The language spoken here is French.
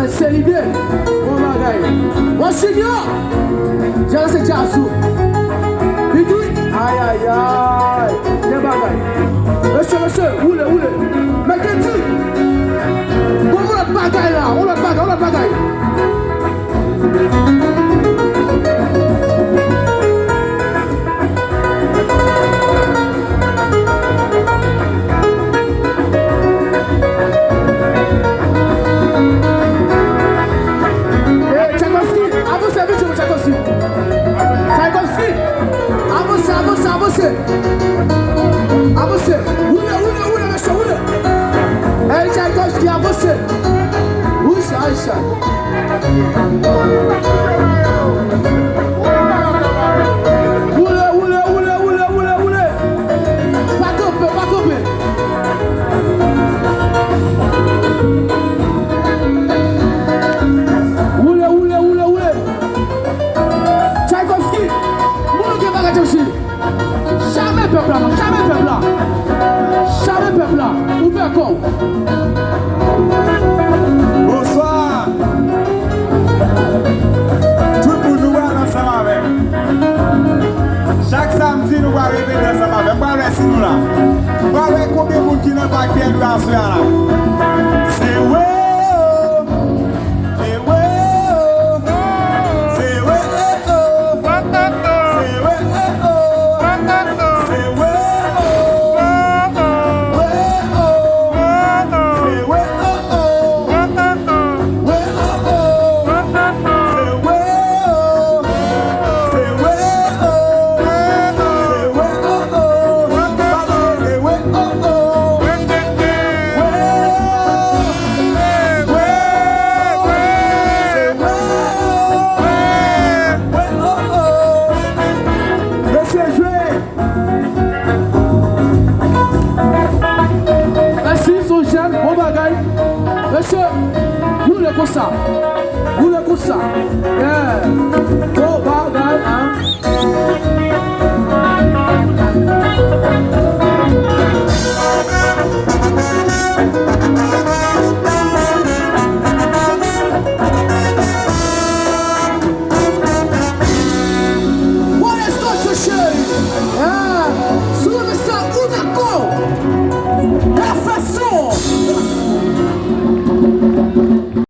C'est l'idée. Mon bagaille. Mon seigneur. J'ai laissé Jassou. Il dit. Aïe aïe aïe. Des bagailles. Monsieur, oule. Mais qu'est-ce que tu dis? On la bagaille là. On la bagaille. Avancez. Oule, monsieur, oule. Elle Tchaïkovski, avancez. Où ça, Aïcha? Oule. Pas coupé. Oule. Tchaïkovski, mon Dieu, bagage aussi. Jamais peuple là. Ouvert comme. Bonsoir. Tout le monde nous voit ensemble avec. Chaque samedi, nous allons répéter ensemble avec. On va voir si nous là. On va voir combien de monde qui n'a pas bien nous là. C'est ouais. Monsieur, vous le comme ça. Yeah.